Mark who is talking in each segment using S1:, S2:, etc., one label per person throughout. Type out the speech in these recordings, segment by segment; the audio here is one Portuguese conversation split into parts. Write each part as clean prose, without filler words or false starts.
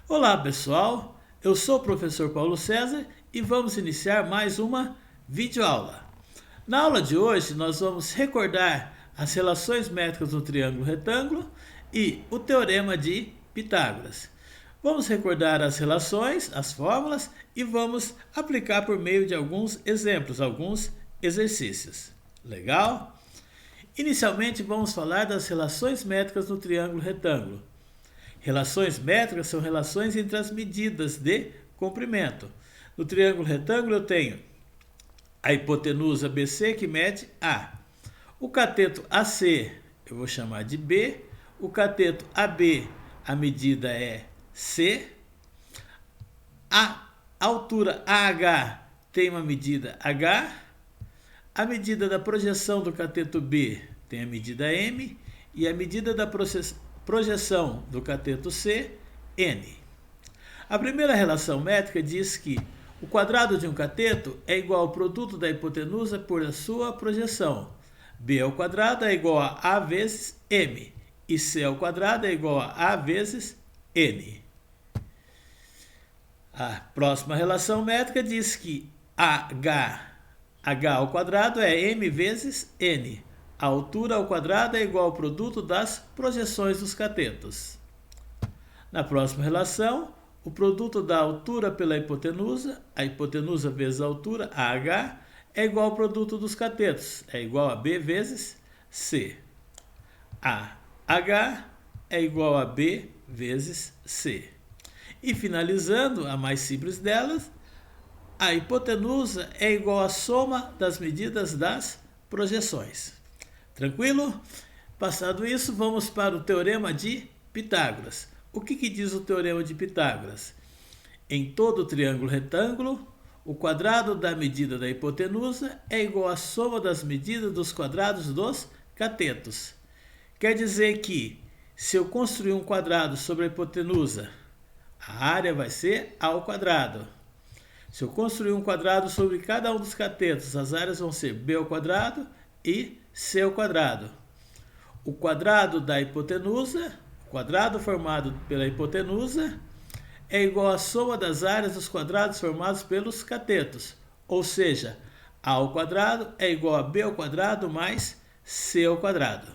S1: Olá pessoal, eu sou o professor Paulo César e vamos iniciar mais uma videoaula. Na aula de hoje nós vamos recordar as relações métricas no triângulo retângulo e o teorema de Pitágoras. Vamos recordar as relações, as fórmulas e vamos aplicar por meio de alguns exemplos, alguns exercícios. Legal? Inicialmente vamos falar das relações métricas no triângulo retângulo. Relações métricas são relações entre as medidas de comprimento. No triângulo retângulo eu tenho a hipotenusa BC que mede A. O cateto AC eu vou chamar de B. O cateto AB, a medida é C. A altura AH tem uma medida H. A medida da projeção do cateto B tem a medida M. E a medida da projeção do cateto C, N. A primeira relação métrica diz que o quadrado de um cateto é igual ao produto da hipotenusa por a sua projeção. B ao quadrado é igual a A vezes M. E C ao quadrado é igual a A vezes N. A próxima relação métrica diz que H ao quadrado é M vezes N. A altura ao quadrado é igual ao produto das projeções dos catetos. Na próxima relação, o produto da altura pela hipotenusa, a hipotenusa vezes a altura, AH, é igual ao produto dos catetos, é igual a B vezes C. AH é igual a B vezes C. E finalizando, a mais simples delas, a hipotenusa é igual à soma das medidas das projeções. Tranquilo? Passado isso, vamos para o teorema de Pitágoras. O que diz o teorema de Pitágoras? Em todo triângulo retângulo, o quadrado da medida da hipotenusa é igual à soma das medidas dos quadrados dos catetos. Quer dizer que, se eu construir um quadrado sobre a hipotenusa, a área vai ser A ao quadrado. Se eu construir um quadrado sobre cada um dos catetos, as áreas vão ser B ao quadrado e C ao quadrado. O quadrado da hipotenusa, o quadrado formado pela hipotenusa, é igual à soma das áreas dos quadrados formados pelos catetos. Ou seja, A ao quadrado é igual a B ao quadrado mais C ao quadrado.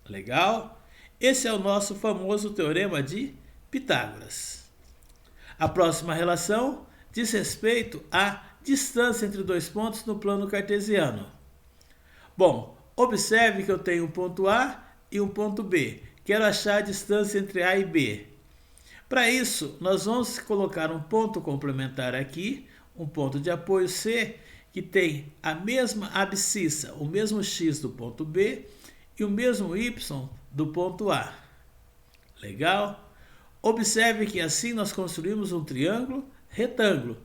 S1: Legal? Esse é o nosso famoso teorema de Pitágoras. A próxima relação diz respeito à distância entre dois pontos no plano cartesiano. Bom, observe que eu tenho um ponto A e um ponto B. Quero achar a distância entre A e B. Para isso, nós vamos colocar um ponto complementar aqui, um ponto de apoio C, que tem a mesma abscissa, o mesmo x do ponto B e o mesmo y do ponto A. Legal? Observe que assim nós construímos um triângulo retângulo.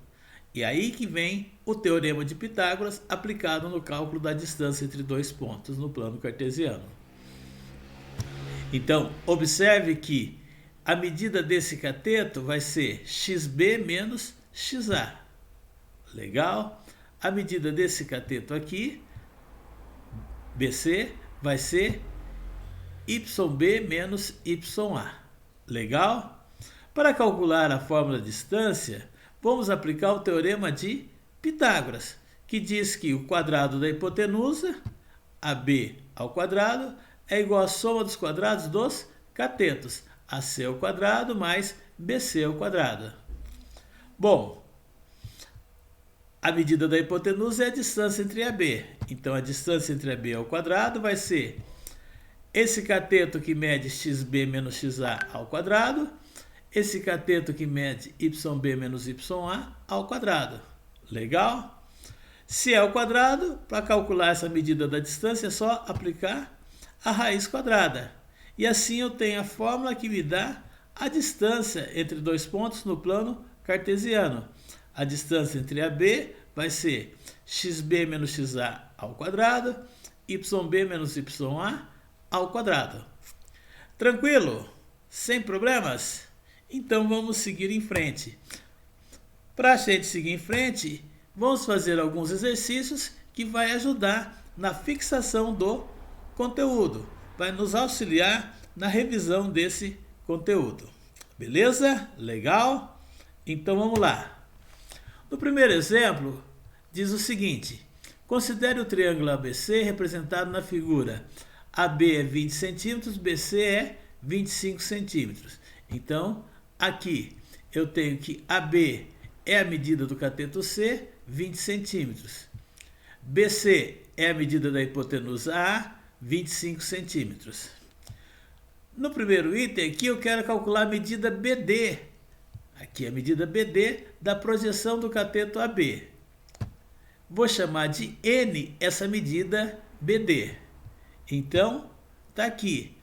S1: E aí que vem o teorema de Pitágoras aplicado no cálculo da distância entre dois pontos no plano cartesiano. Então, observe que a medida desse cateto vai ser xb menos xa. Legal? A medida desse cateto aqui, BC, vai ser yb menos ya. Legal? Para calcular a fórmula de distância, vamos aplicar o teorema de Pitágoras, que diz que o quadrado da hipotenusa, AB ao quadrado, é igual à soma dos quadrados dos catetos, AC ao quadrado mais BC ao quadrado. Bom, a medida da hipotenusa é a distância entre AB. Então, a distância entre AB ao quadrado vai ser esse cateto que mede xb menos xa ao quadrado, esse cateto que mede yb menos ya ao quadrado. Legal? Se é ao quadrado, para calcular essa medida da distância é só aplicar a raiz quadrada. E assim eu tenho a fórmula que me dá a distância entre dois pontos no plano cartesiano. A distância entre AB vai ser xb menos xa ao quadrado, yb menos ya ao quadrado. Tranquilo? Sem problemas? Então vamos seguir em frente. Para a gente seguir em frente, vamos fazer alguns exercícios que vai ajudar na fixação do conteúdo, vai nos auxiliar na revisão desse conteúdo. Beleza? Legal? Então vamos lá. No primeiro exemplo, diz o seguinte: considere o triângulo ABC representado na figura. AB é 20 centímetros, BC é 25 centímetros. Então, aqui eu tenho que AB é a medida do cateto C, 20 centímetros. BC é a medida da hipotenusa A, 25 centímetros. No primeiro item aqui eu quero calcular a medida BD. Aqui a medida BD da projeção do cateto AB. Vou chamar de N essa medida BD. Então, está aqui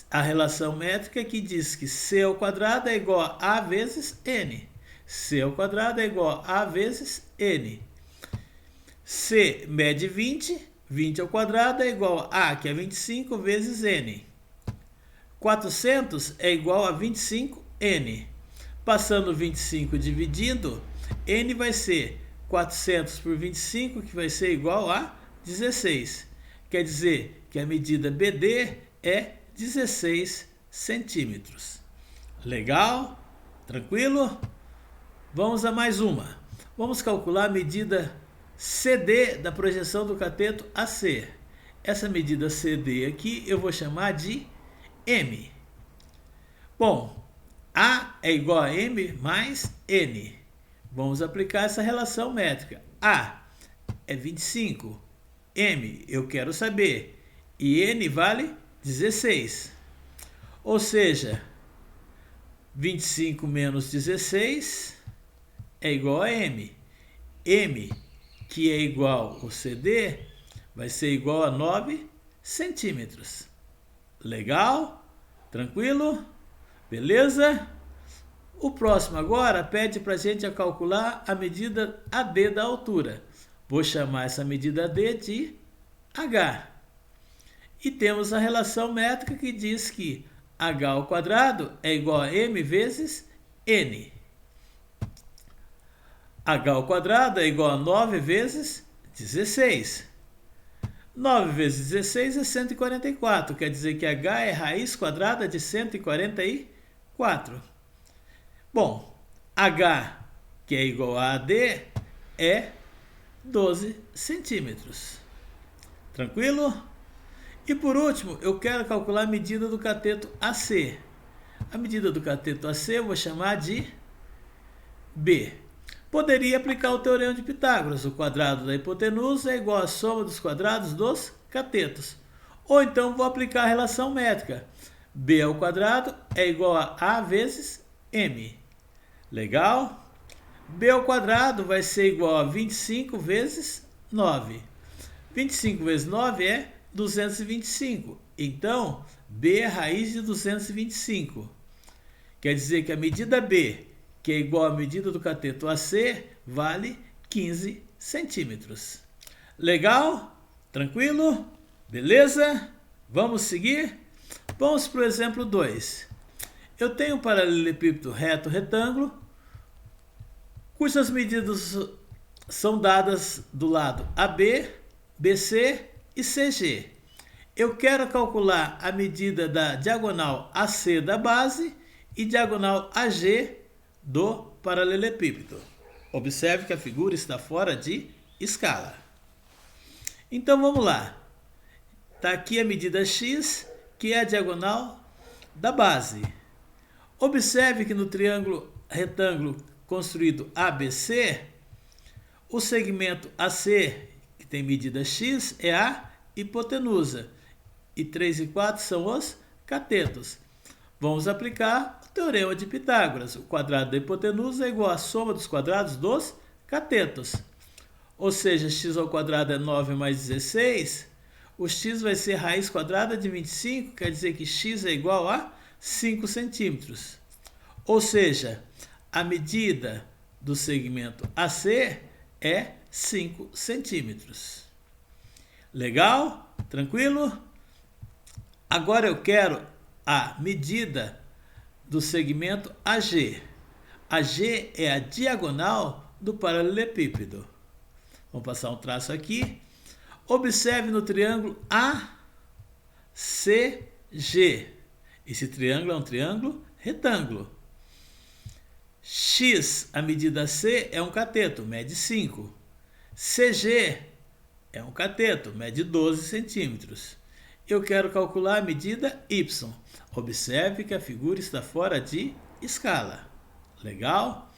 S1: a relação métrica que diz que C ao quadrado é igual a vezes N. C ao quadrado é igual a vezes N. C mede 20, 20 ao quadrado é igual a, que é 25, vezes N. 400 é igual a 25N. Passando 25 dividindo, N vai ser 400 por 25, que vai ser igual a 16. Quer dizer que a medida BD é 16 centímetros. Legal? Tranquilo? Vamos a mais uma. Vamos calcular a medida CD da projeção do cateto AC. Essa medida CD aqui eu vou chamar de M. Bom, A é igual a M mais N. Vamos aplicar essa relação métrica. A é 25. M eu quero saber. E N vale 16. Ou seja, 25 menos 16 é igual a M. M, que é igual ao CD, vai ser igual a 9 centímetros. Legal? Tranquilo? Beleza? O próximo agora pede para a gente calcular a medida AD da altura. Vou chamar essa medida AD de H. E temos a relação métrica que diz que H ao quadrado é igual a M vezes N. H ao quadrado é igual a 9 vezes 16. 9 vezes 16 é 144, quer dizer que H é raiz quadrada de 144. Bom, H, que é igual a AD, é 12 centímetros. Tranquilo? E por último, eu quero calcular a medida do cateto AC. A medida do cateto AC eu vou chamar de B. Poderia aplicar o teorema de Pitágoras. O quadrado da hipotenusa é igual à soma dos quadrados dos catetos. Ou então vou aplicar a relação métrica. B ao quadrado é igual a A vezes M. Legal? B ao quadrado vai ser igual a 25 vezes 9. 25 vezes 9 é 225. Então, B é raiz de 225. Quer dizer que a medida B, que é igual à medida do cateto AC, vale 15 centímetros. Legal? Tranquilo? Beleza? Vamos seguir? Vamos para o exemplo 2. Eu tenho um paralelepípedo reto retângulo, cujas medidas são dadas do lado AB, BC e CG. Eu quero calcular a medida da diagonal AC da base e diagonal AG do paralelepípedo. Observe que a figura está fora de escala. Então vamos lá. Está aqui a medida X, que é a diagonal da base. Observe que no triângulo retângulo construído ABC, o segmento AC, que tem medida X, é a hipotenusa. E 3 e 4 são os catetos. Vamos aplicar o teorema de Pitágoras. O quadrado da hipotenusa é igual à soma dos quadrados dos catetos. Ou seja, x ao quadrado é 9 mais 16. O x vai ser raiz quadrada de 25, quer dizer que x é igual a 5 centímetros. Ou seja, a medida do segmento AC é 5 centímetros. Legal? Tranquilo? Agora eu quero a medida do segmento AG. AG é a diagonal do paralelepípedo. Vamos passar um traço aqui. Observe no triângulo ACG. Esse triângulo é um triângulo retângulo. X, a medida C, é um cateto, mede 5. CG é um cateto, mede 12 centímetros. Eu quero calcular a medida Y. Observe que a figura está fora de escala. Legal?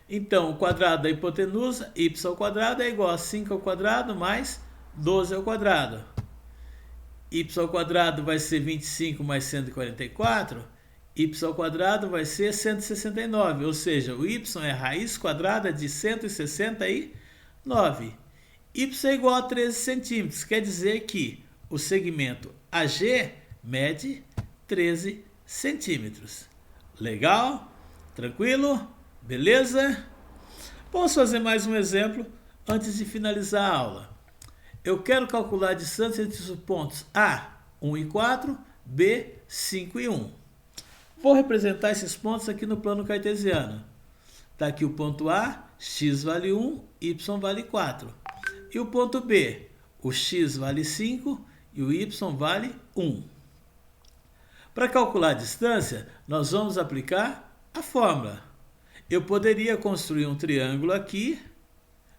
S1: Então, o quadrado da hipotenusa, y ao quadrado, é igual a 5 ao quadrado mais 12 ao quadrado. Y ao quadrado vai ser 25 mais 144. Y ao quadrado vai ser 169, ou seja, o y é a raiz quadrada de 169. Y é igual a 13 centímetros, quer dizer que o segmento AG mede 13 centímetros. Legal? Tranquilo? Beleza? Vamos fazer mais um exemplo antes de finalizar a aula. Eu quero calcular a distância entre os pontos A, 1 e 4, B, 5 e 1. Vou representar esses pontos aqui no plano cartesiano. Está aqui o ponto A, x vale 1, y vale 4. E o ponto B, o x vale 5 e o y vale 1. Para calcular a distância, nós vamos aplicar a fórmula. Eu poderia construir um triângulo aqui,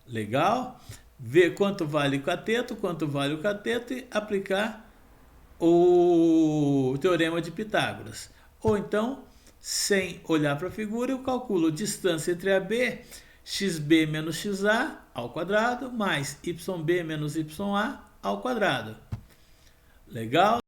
S1: legal, ver quanto vale o cateto e aplicar o teorema de Pitágoras. Ou então, sem olhar para a figura, eu calculo a distância entre a B, xb menos xa ao quadrado, mais yb menos ya ao quadrado. Legal?